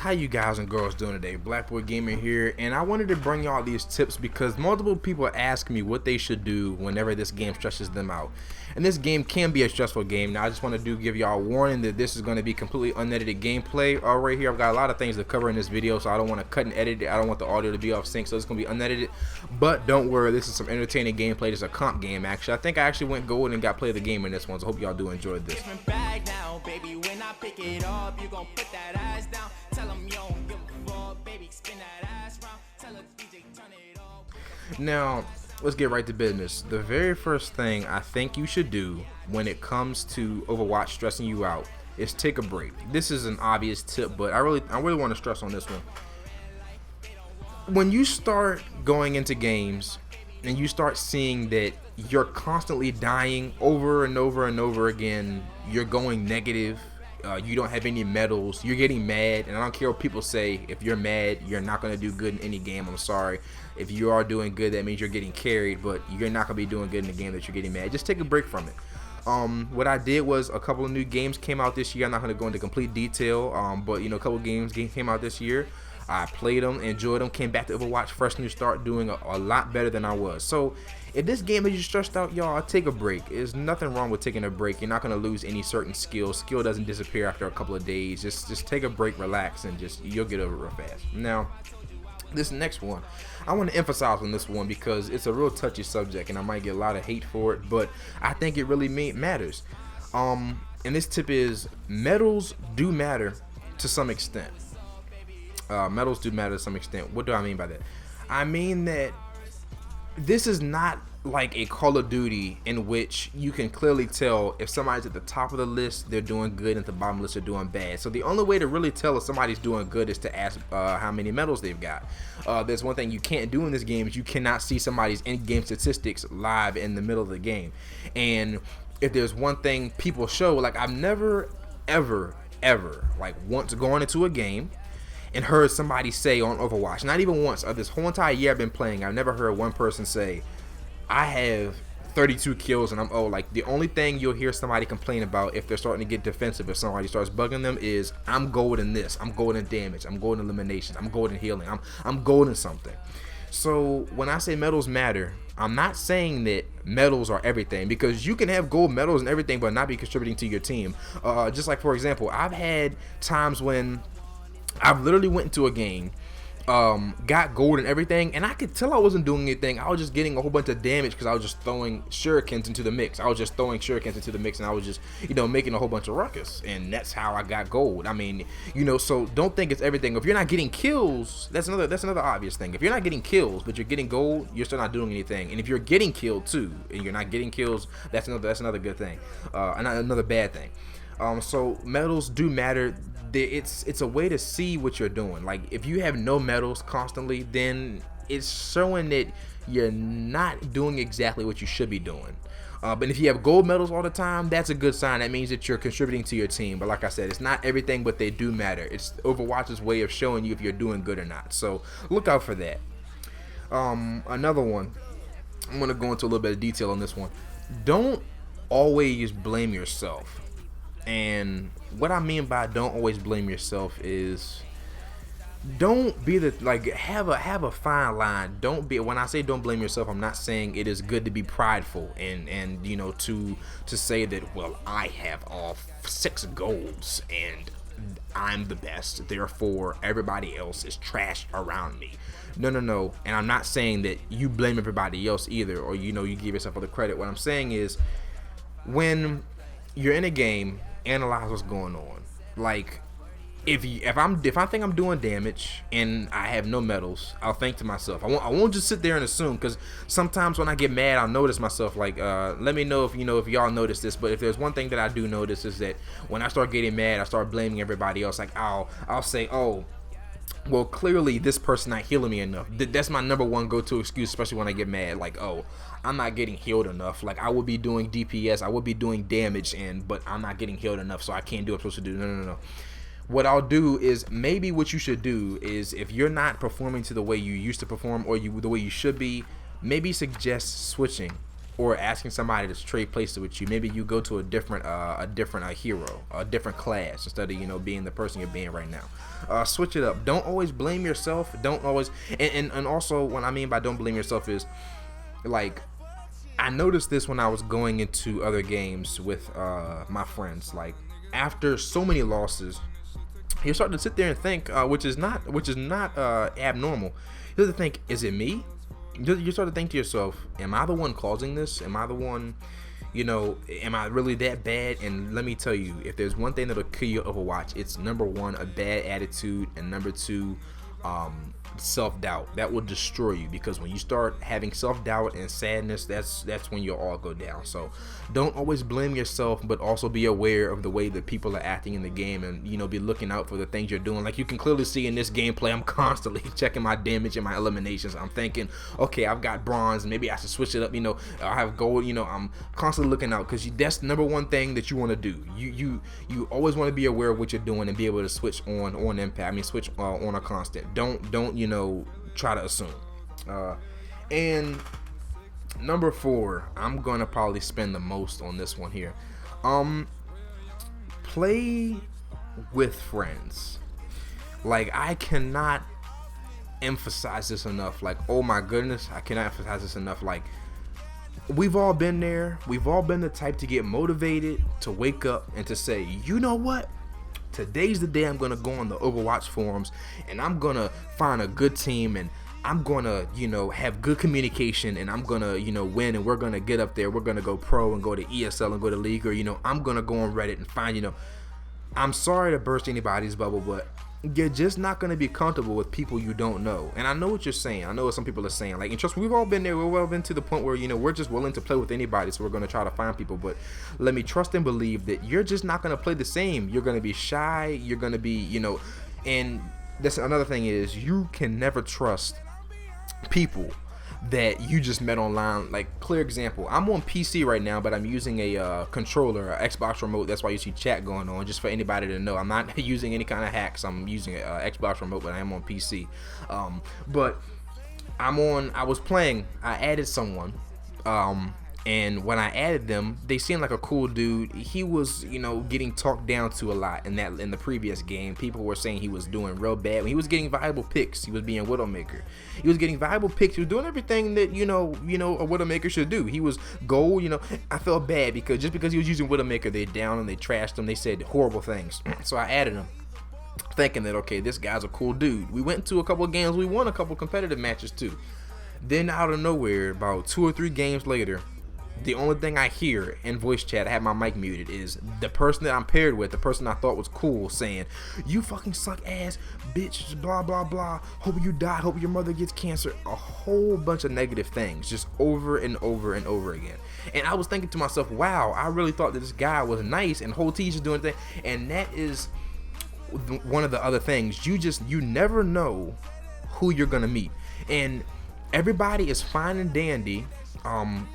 How you guys and girls doing today? Black Boy Gamer here, and I wanted to bring y'all these tips because multiple people ask me what they should do whenever this game stresses them out. And this game can be a stressful game. Now I just want to give y'all a warning that this is going to be completely unedited gameplay. Right here I've got a lot of things to cover in this video, so I don't want to cut and edit it. I don't want the audio to be off sync, so it's going to be unedited. But don't worry, this is some entertaining gameplay. This is a comp game actually. I think I actually went gold and got play of the game in this one, so I hope y'all do enjoy this. Now, let's get right to business. The very first thing I think you should do when it comes to Overwatch stressing you out is take a break. This is an obvious tip, but I really want to stress on this one. When you start going into games and you start seeing that you're constantly dying over and over and over again, you're going negative, you don't have any medals, you're getting mad, and I don't care what people say. If you're mad, you're not going to do good in any game. I'm sorry. If you are doing good, that means you're getting carried, but you're not going to be doing good in the game that you're getting mad. Just take a break from it. What I did was a couple of new games came out this year. I'm not going to go into complete detail, but you know, a couple of games came out this year. I played them, enjoyed them, came back to Overwatch, fresh new start, doing a lot better than I was. So if this game has you stressed out, y'all, take a break. There's nothing wrong with taking a break. You're not going to lose any certain skill. Skill doesn't disappear after a couple of days. Just take a break, relax, and you'll get over it real fast. Now, this next one, I want to emphasize on this one because it's a real touchy subject and I might get a lot of hate for it, but I think it really matters. And this tip is medals do matter to some extent. Medals do matter to some extent. What do I mean by that? I mean that this is not like a Call of Duty in which you can clearly tell if somebody's at the top of the list, they're doing good, and at the bottom of the list, they're doing bad. So the only way to really tell if somebody's doing good is to ask how many medals they've got. There's one thing you can't do in this game is you cannot see somebody's in-game statistics live in the middle of the game. And if there's one thing people show, like I've never, ever, like once gone into a game and heard somebody say on Overwatch, not even once, this whole entire year I've been playing, I've never heard one person say, I have 32 kills and I'm like the only thing you'll hear somebody complain about if they're starting to get defensive, if somebody starts bugging them, is I'm gold in this, I'm gold in damage, I'm gold in eliminations, I'm gold in healing, I'm gold in something. So when I say medals matter, I'm not saying that medals are everything, because you can have gold medals and everything but not be contributing to your team. Just like, for example, I've had times when I've literally went into a game, got gold and everything, and I could tell I wasn't doing anything. I was just getting a whole bunch of damage because I was just throwing shurikens into the mix. And I was just, you know, making a whole bunch of ruckus, and that's how I got gold. I mean, you know, so don't think it's everything. If you're not getting kills, that's another obvious thing. If you're not getting kills but you're getting gold, you're still not doing anything. And if you're getting killed too and you're not getting kills, that's another good thing, another bad thing. So medals do matter. It's a way to see what you're doing. Like if you have no medals constantly, then it's showing that you're not doing exactly what you should be doing. But if you have gold medals all the time, that's a good sign. That means that you're contributing to your team. But like I said, it's not everything, but they do matter. It's Overwatch's way of showing you if you're doing good or not. So look out for that. Another one, I'm gonna go into a little bit of detail on this one. Don't always blame yourself. And what I mean by don't always blame yourself is don't be have a fine line. Don't be, when I say don't blame yourself, I'm not saying it is good to be prideful and you know, to say that, well, I have all 6 golds and I'm the best, therefore everybody else is trash around me. No. And I'm not saying that you blame everybody else either, or you know, you give yourself all the credit. What I'm saying is, when you're in a game, analyze what's going on. Like if I think I'm doing damage and I have no medals, I'll think to myself. I won't just sit there and assume, because sometimes when I get mad, I'll notice myself. Like let me know if y'all notice this. But if there's one thing that I do notice, is that when I start getting mad, I start blaming everybody else. Like I'll say, oh, well, clearly this person not healing me enough. That's my number one go-to excuse, especially when I get mad. Like, oh, I'm not getting healed enough. Like, I would be doing DPS, I would be doing damage, but I'm not getting healed enough, so I can't do what I'm supposed to do. No. What I'll do is, maybe what you should do is, if you're not performing to the way you used to perform, or the way you should be, maybe suggest switching or asking somebody to trade places with you. Maybe you go to a different hero, a different class, instead of, you know, being the person you're being right now. Switch it up. Don't always blame yourself. Don't always, and also what I mean by don't blame yourself is, like, I noticed this when I was going into other games with my friends. Like, after so many losses, you start to sit there and think, which is not abnormal. You start to think, is it me? You start to think to yourself, am I the one causing this? Am I the one, you know, am I really that bad? And let me tell you, if there's one thing that'll kill you Overwatch, it's number one, a bad attitude, and number two, self-doubt. That will destroy you, because when you start having self-doubt and sadness, that's when you'll all go down. So don't always blame yourself, but also be aware of the way that people are acting in the game, and, you know, be looking out for the things you're doing. Like, you can clearly see in this gameplay, I'm constantly checking my damage and my eliminations. I'm thinking, okay, I've got bronze, maybe I should switch it up, you know, I have gold, you know. I'm constantly looking out, because that's the number one thing that you want to do. You always want to be aware of what you're doing and be able to switch on impact. I mean, switch on a constant. Don't you know, try to assume. And number 4, I'm gonna probably spend the most on this one here. Play with friends. Like, I cannot emphasize this enough. Like, oh my goodness, I cannot emphasize this enough. Like, we've all been there. We've all been the type to get motivated, to wake up and to say, you know what, today's the day I'm gonna go on the Overwatch forums and I'm gonna find a good team, and I'm gonna, you know, have good communication, and I'm gonna, you know, win, and we're gonna get up there. We're gonna go pro and go to ESL and go to League, or, you know, I'm gonna go on Reddit and find, you know, I'm sorry to burst anybody's bubble, but you're just not gonna be comfortable with people you don't know. And I know what you're saying. I know what some people are saying. Like, and trust me, we've all been there. We've all been to the point where, you know, we're just willing to play with anybody, so we're gonna try to find people. But let me trust and believe that you're just not gonna play the same. You're gonna be shy. You're gonna be, you know, and that's another thing is, you can never trust people that you just met online. Like, clear example, I'm on PC right now, but I'm using a controller, a Xbox remote. That's why you see chat going on, just for anybody to know. I'm not using any kind of hacks. I'm using a Xbox remote, but I am on PC. But I was playing, I added someone, and when I added them, they seemed like a cool dude. He was, you know, getting talked down to a lot in the previous game. People were saying he was doing real bad. When he was getting valuable picks, he was being Widowmaker. He was getting valuable picks. He was doing everything that, you know, a Widowmaker should do. He was gold, you know. I felt bad because just because he was using Widowmaker, they downed him, they trashed him, they said horrible things. So I added him, thinking that, okay, this guy's a cool dude. We went to a couple of games. We won a couple competitive matches too. Then out of nowhere, about 2 or 3 games later, the only thing I hear in voice chat, I have my mic muted, is the person that I'm paired with, the person I thought was cool, saying, "You fucking suck ass, bitch, blah, blah, blah. Hope you die. Hope your mother gets cancer." A whole bunch of negative things, just over and over and over again. And I was thinking to myself, wow, I really thought that this guy was nice and whole teacher's doing thing. And that is one of the other things. You never know who you're going to meet. And everybody is fine and dandy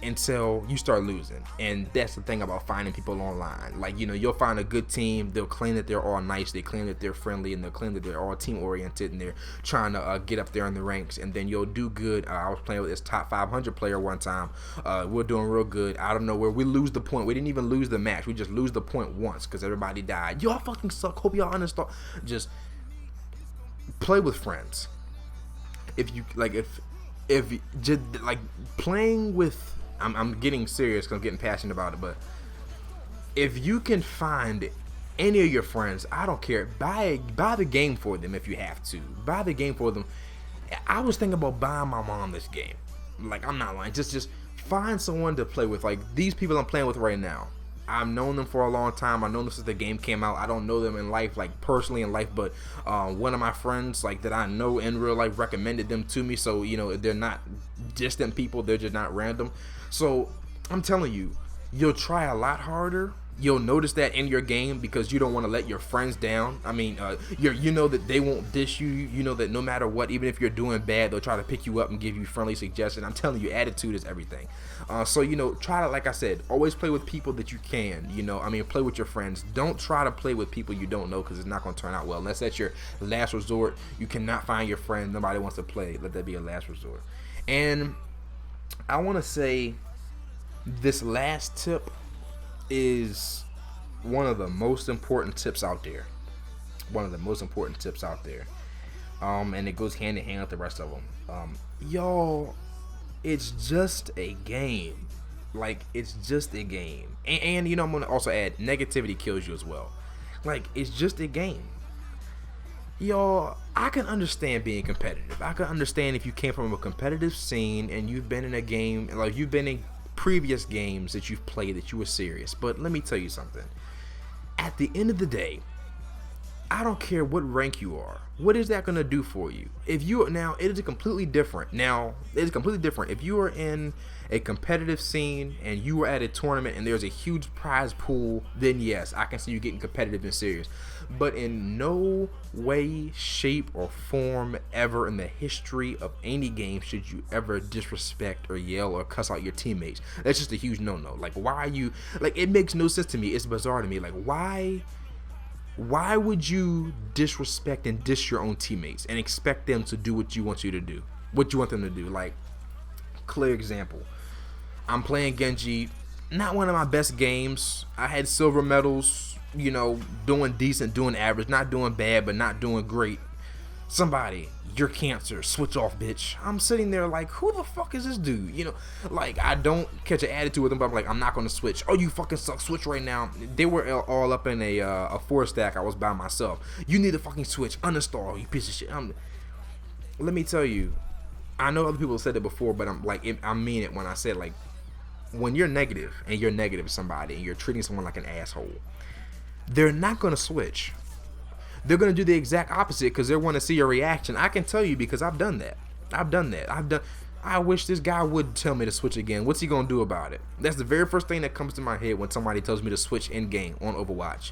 until you start losing. And that's the thing about finding people online. Like, you know, you'll find a good team, they'll claim that they're all nice, they claim that they're friendly, and they'll claim that they're all team oriented, and they're trying to get up there in the ranks, and then you'll do good. I was playing with this top 500 player one time. We're doing real good. Out of nowhere, we lose the point. We didn't even lose the match, we just lose the point once because everybody died. Y'all fucking suck. Hope y'all uninstall. Just play with friends. If you like, if just like playing with, I'm getting serious because I'm getting passionate about it, but if you can find any of your friends, I don't care, buy the game for them. If you have to buy the game for them. I was thinking about buying my mom this game. Like, I'm not lying. Just find someone to play with. Like, these people I'm playing with right now, I've known them for a long time. I've known them since the game came out. I don't know them in life, like personally in life, but one of my friends, like, that I know in real life, recommended them to me. So, you know, they're not distant people, they're just not random. So I'm telling you, you'll try a lot harder. You'll notice that in your game because you don't want to let your friends down. I mean, you know that they won't dish you. You know that no matter what, even if you're doing bad, they'll try to pick you up and give you friendly suggestions. I'm telling you, attitude is everything. So, you know, try to, like I said, always play with people that you can. You know, I mean, play with your friends. Don't try to play with people you don't know, because it's not going to turn out well. Unless that's your last resort. You cannot find your friend. Nobody wants to play. Let that be a last resort. And I want to say, This last tip is one of the most important tips out there. One of the most important tips out there. And it goes hand in hand with the rest of them. Y'all, it's just a game. Like, it's just a game. And you know, I'm gonna also add, negativity kills you as well. Like, it's just a game. Y'all, I can understand being competitive. I can understand if you came from a competitive scene and you've been in a game, like you've been in previous games that you've played that you were serious. But let me tell you something. At the end of the day, I don't care what rank you are. What is that gonna do for you? If you now, it is completely different. Now, it is completely different. If you are in a competitive scene and you are at a tournament and there's a huge prize pool, then yes, I can see you getting competitive and serious. But in no way, shape, or form ever in the history of any game should you ever disrespect or yell or cuss out your teammates. That's just a huge no-no. Like, why are you, like, it makes no sense to me. It's bizarre to me. Like, why would you disrespect and diss your own teammates and expect them to do what you want you to do? What you want them to do? Like, clear example. I'm playing Genji, not one of my best games. I had silver medals, you know, doing decent, doing average, not doing bad, but not doing great. Somebody, you're cancer, switch off, bitch. I'm sitting there like, who the fuck is this dude? You know, like, I don't catch an attitude with him, but I'm like, I'm not gonna switch. Oh, you fucking suck, switch right now. They were all up in a 4-stack. I was by myself. You need to fucking switch, uninstall, you piece of shit. Let me tell you, I know other people have said it before, but I'm like, I mean it when I said, like, when you're negative and you're negative to somebody and you're treating someone like an asshole, they're not gonna switch. They're gonna do the exact opposite because they want to see your reaction. I can tell you because I've done that. I wish this guy would tell me to switch again. What's he gonna do about it? That's the very first thing that comes to my head when somebody tells me to switch in game on Overwatch.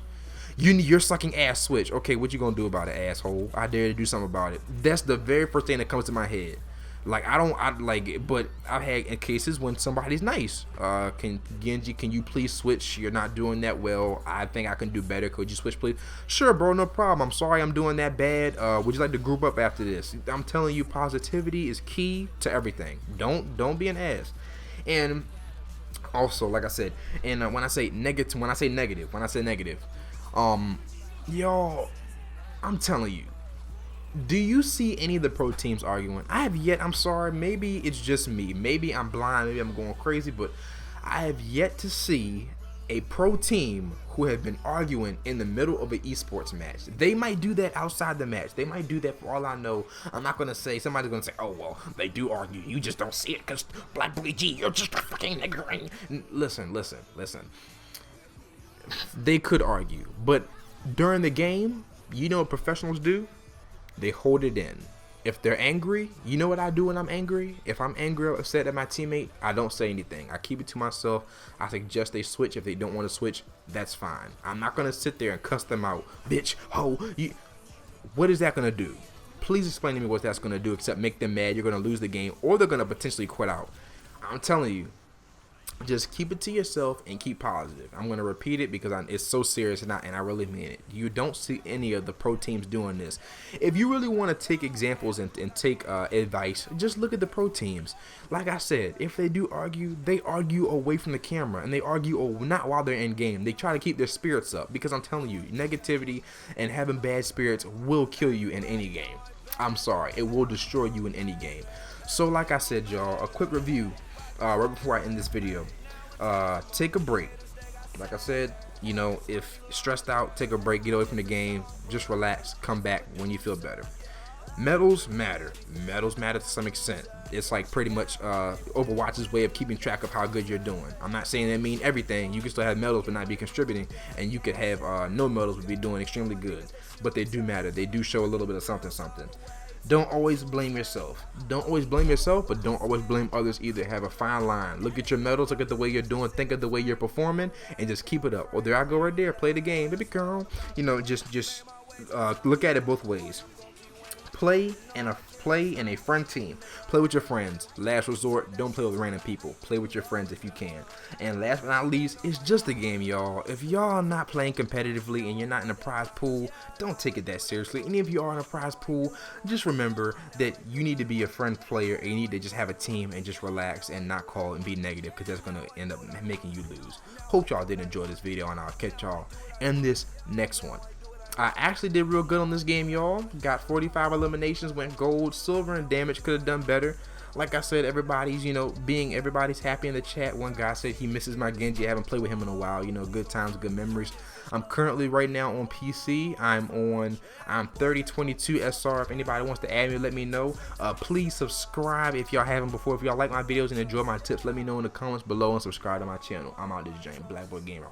You're sucking ass, switch. Okay, what you gonna do about it, asshole? I dare to do something about it. That's the very first thing that comes to my head. Like, but I've had cases when somebody's nice. Genji, can you please switch? You're not doing that well. I think I can do better. Could you switch, please? Sure, bro, no problem. I'm sorry I'm doing that bad. Would you like to group up after this? I'm telling you, positivity is key to everything. Don't be an ass. And also, like I said, and when I say negative, y'all, I'm telling you. Do you see any of the pro teams arguing? I have yet, I'm sorry, maybe it's just me. Maybe I'm blind, maybe I'm going crazy, but I have yet to see a pro team who have been arguing in the middle of an esports match. They might do that outside the match. They might do that for all I know. I'm not going to say, somebody's going to say, oh, well, they do argue. You just don't see it because Black Boy G, you're just a fucking nigger. Listen. They could argue, but during the game, you know what professionals do? They hold it in. If they're angry, you know what I do when I'm angry? If I'm angry or upset at my teammate, I don't say anything. I keep it to myself. I suggest they switch. If they don't want to switch, that's fine. I'm not going to sit there and cuss them out. Bitch, ho, you. What is that going to do? Please explain to me what that's going to do except make them mad. You're going to lose the game or they're going to potentially quit out. I'm telling you. Just keep it to yourself and keep positive. I'm going to repeat it because it's so serious and I really mean it. You don't see any of the pro teams doing this. If you really want to take examples and take advice, just look at the pro teams. Like I said, if they do argue, they argue away from the camera and they argue not while they're in game. They try to keep their spirits up because I'm telling you, negativity and having bad spirits will kill you in any game. I'm sorry, it will destroy you in any game. So like I said, y'all, a quick review. Right before I end this video, take a break. Like I said, you know, if stressed out, take a break, get away from the game, just relax, come back when you feel better. Medals matter. Medals matter to some extent. It's like pretty much Overwatch's way of keeping track of how good you're doing. I'm not saying that mean everything. You can still have medals but not be contributing, and you could have no medals but be doing extremely good. But they do matter. They do show a little bit of something. Don't always blame yourself. Don't always blame yourself, but don't always blame others either. Have a fine line. Look at your medals, look at the way you're doing, think of the way you're performing, and just keep it up. Or there I go right there, play the game, baby girl. You know, just look at it both ways. Play in a Play in a friend team. Play with your friends. Last resort, don't play with random people. Play with your friends if you can. And last but not least, it's just a game, y'all. If y'all not playing competitively and you're not in a prize pool, don't take it that seriously. And if you are in a prize pool, just remember that you need to be a friend player and you need to just have a team and just relax and not call and be negative, because that's going to end up making you lose. Hope y'all did enjoy this video, and I'll catch y'all in this next one. I actually did real good on this game, y'all. Got 45 eliminations, went gold, silver, and damage. Could have done better. Like I said, everybody's, everybody's happy in the chat. One guy said he misses my Genji. I haven't played with him in a while. Good times, good memories. I'm currently right now on PC. I'm 3022 SR. If anybody wants to add me, let me know. Please subscribe if y'all haven't before. If y'all like my videos and enjoy my tips, let me know in the comments below and subscribe to my channel. I'm out this Blackboard Gamer.